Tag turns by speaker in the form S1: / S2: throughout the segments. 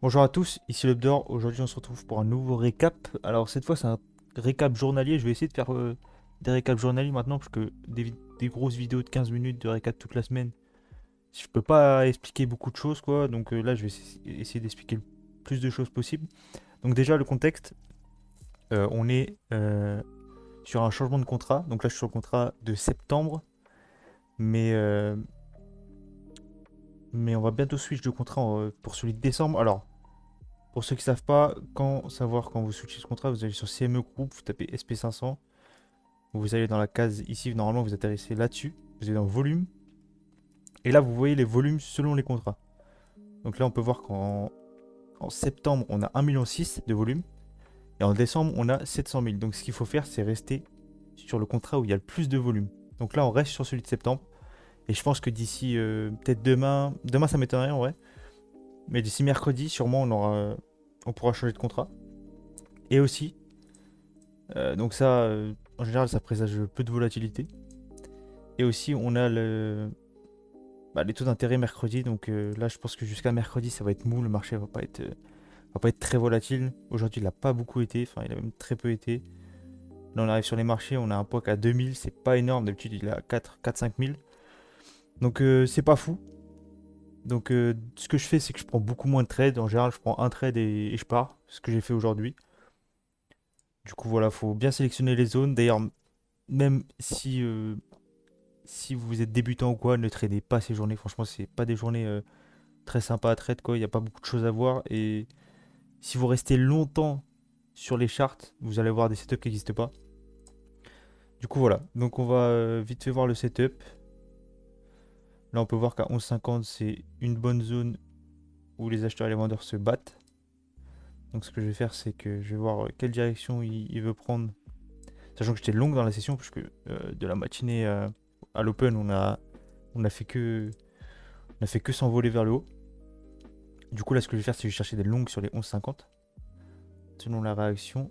S1: Bonjour à tous, ici l'Updor. Aujourd'hui, on se retrouve pour un nouveau récap. Alors, cette fois, c'est un récap journalier. Je vais essayer de faire des récaps journaliers maintenant, parce que des grosses vidéos de 15 minutes de récap toute la semaine, je peux pas expliquer beaucoup de choses, quoi. Donc là, je vais essayer d'expliquer le plus de choses possible. Donc, déjà, le contexte, on est sur un changement de contrat. Donc là, je suis sur le contrat de septembre, mais, euh, mais on va bientôt switch de contrat pour celui de décembre. Alors, pour ceux qui savent pas, quand vous switchez ce contrat, vous allez sur CME Group, vous tapez SP500, vous allez dans la case ici, normalement vous atterrissez là-dessus, vous allez dans volume, et là vous voyez les volumes selon les contrats. Donc là on peut voir qu'en septembre on a 1,6 million de volume, et en décembre on a 700 000. Donc ce qu'il faut faire c'est rester sur le contrat où il y a le plus de volume. Donc là on reste sur celui de septembre, et je pense que d'ici peut-être demain ça m'étonnerait en vrai, mais d'ici mercredi sûrement on pourra changer de contrat. Et aussi, donc ça, en général, ça présage peu de volatilité. Et aussi, on a les taux d'intérêt mercredi. Donc là, je pense que jusqu'à mercredi, ça va être mou. Le marché va pas être très volatile. Aujourd'hui, il n'a pas beaucoup été. Enfin, il a même très peu été. Là, on arrive sur les marchés. On a un POC à 2000. C'est pas énorme. D'habitude, il est à 4-5 000. Donc c'est pas fou. Donc ce que je fais, c'est que je prends beaucoup moins de trades. En général, je prends un trade et je pars. Ce que j'ai fait aujourd'hui. Du coup, voilà, faut bien sélectionner les zones. D'ailleurs, même si vous êtes débutant ou quoi, ne tradez pas ces journées. Franchement, c'est pas des journées très sympas à trade, quoi. Il n'y a pas beaucoup de choses à voir. Et si vous restez longtemps sur les charts, vous allez voir des setups qui n'existent pas. Du coup, voilà. Donc, on va vite fait voir le setup. Là, on peut voir qu'à 11,50, c'est une bonne zone où les acheteurs et les vendeurs se battent. Donc, ce que je vais faire, c'est que je vais voir quelle direction il veut prendre. Sachant que j'étais long dans la session, puisque de la matinée à l'open, on a fait que, on a fait que s'envoler vers le haut. Du coup, là, ce que je vais faire, c'est que je vais chercher des longues sur les 11,50 selon la réaction.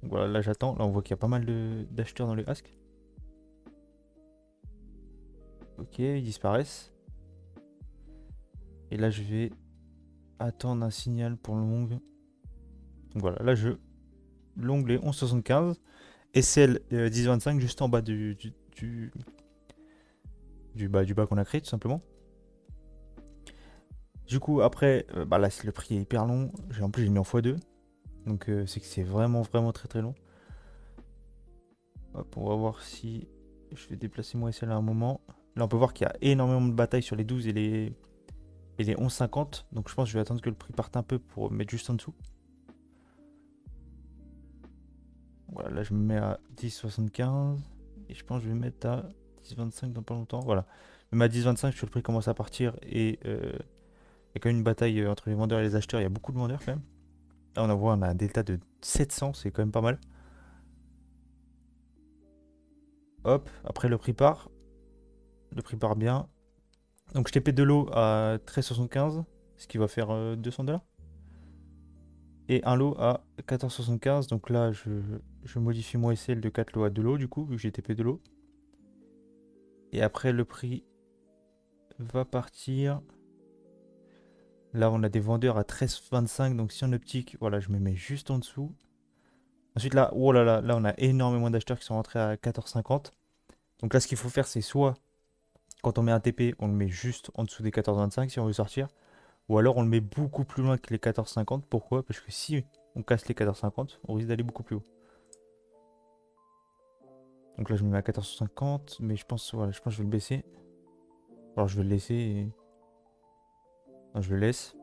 S1: Donc voilà, là j'attends. Là, on voit qu'il y a pas mal d'acheteurs dans le ask. Ok, ils disparaissent. Et là, je vais attendre un signal pour le long. Donc voilà, là je long les 11,75 et celle 10,25 juste en bas du bas qu'on a créé tout simplement. Du coup, après, bah là, le prix est hyper long. En plus, j'ai mis en x2. Donc, c'est que c'est vraiment, vraiment très très long. Hop, on va voir si je vais déplacer moi et celle à un moment. Là, on peut voir qu'il y a énormément de batailles sur les 12 et les 11,50. Donc, je pense que je vais attendre que le prix parte un peu pour mettre juste en dessous. Voilà, là, je me mets à 10,75. Et je pense que je vais mettre à 10,25 dans pas longtemps. Voilà. Je me mets à 10,25, je que le prix commence à partir. Et il y a quand même une bataille entre les vendeurs et les acheteurs. Il y a beaucoup de vendeurs quand même. Là, on a un delta de 700. C'est quand même pas mal. Hop, après le prix part. Le prix part bien. Donc, je TP de l'eau à 13,75. Ce qui va faire 200 $. Et un lot à 14,75. Donc là, je modifie mon SL de 4 lots à 2 lots, du coup, vu que j'ai TP de l'eau. Et après, le prix va partir. Là, on a des vendeurs à 13,25. Donc si en optique, voilà, je me mets juste en dessous. Ensuite, là, oh là là, là, on a énormément d'acheteurs qui sont rentrés à 14,50. Donc là, ce qu'il faut faire, c'est soit, quand on met un TP, on le met juste en dessous des 14,25 si on veut sortir. Ou alors, on le met beaucoup plus loin que les 14,50. Pourquoi? Parce que si on casse les 14,50, on risque d'aller beaucoup plus haut. Donc là, je me mets à 14,50, mais voilà, je pense que je vais le baisser. Alors, je vais le laisser et... Non, je le laisse.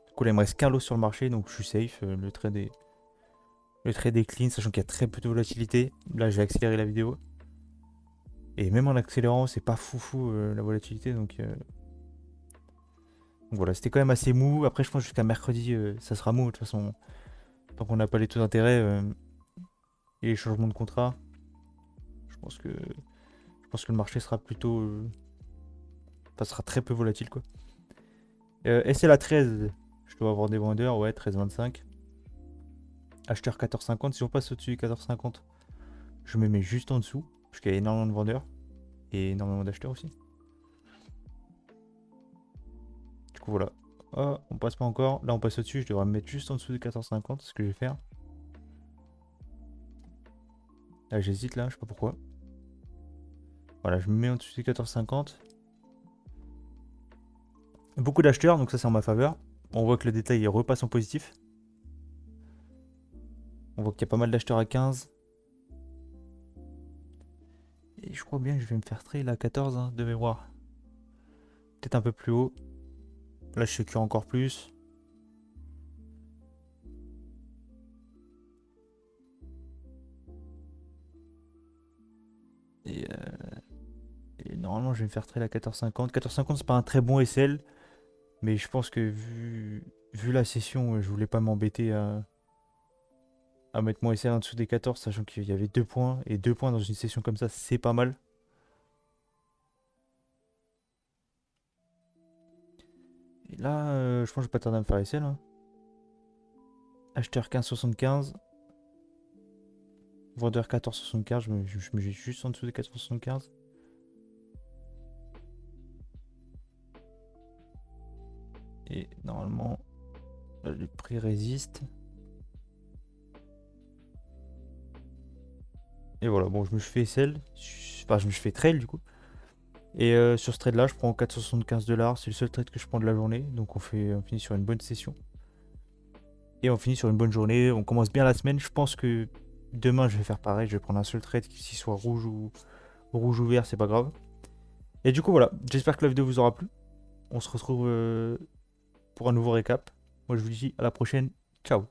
S1: Du coup, là, il me reste qu'un lot sur le marché, donc je suis safe. Le trade est clean, sachant qu'il y a très peu de volatilité. Là, j'ai accéléré la vidéo. Et même en accélérant, c'est pas foufou la volatilité. Donc voilà, c'était quand même assez mou. Après, je pense jusqu'à mercredi, ça sera mou. De toute façon, tant qu'on n'a pas les taux d'intérêt et les changements de contrat, je pense que, je pense que le marché sera plutôt... Enfin, sera très peu volatile, quoi. SL à 13, je dois avoir des vendeurs, ouais, 13,25. Acheteur 14,50. Si on passe au-dessus du 14,50, je me mets juste en dessous. Parce qu'il y a énormément de vendeurs et énormément d'acheteurs aussi. coup, voilà. Oh, on passe pas encore. Là, on passe au-dessus. Je devrais me mettre juste en dessous de 14,50. C'est ce que je vais faire. Là, j'hésite, là. Je sais pas pourquoi. Voilà, je me mets en dessous de 14,50. Beaucoup d'acheteurs, donc ça, c'est en ma faveur. On voit que le détail repasse en positif. On voit qu'il y a pas mal d'acheteurs à 15. Et je crois bien que je vais me faire trail à 14 hein, de mémoire. Peut-être un peu plus haut. Là, je secure encore plus. Et, normalement, je vais me faire trail à 14,50. 14,50, c'est pas un très bon SL. Mais je pense que vu la session, je voulais pas m'embêter à mettre mon SL en dessous des 14, sachant qu'il y avait 2 points. Et 2 points dans une session comme ça, c'est pas mal. Et là, je pense que je vais pas tarder à me faire SL. Hein. Acheteur 15,75. Vendeur 14,75. Je me mets juste en dessous des 14,75. Et normalement, là, le prix résiste. Et voilà, bon, je me fais SL. Enfin, je me fais trail du coup. Et sur ce trade là, je prends 475 $. C'est le seul trade que je prends de la journée. Donc on finit sur une bonne session. Et on finit sur une bonne journée. On commence bien la semaine. Je pense que demain, je vais faire pareil. Je vais prendre un seul trade, qu'il soit rouge ou vert, c'est pas grave. Et du coup, voilà. J'espère que la vidéo vous aura plu. On se retrouve pour un nouveau récap. Moi, je vous dis à la prochaine. Ciao.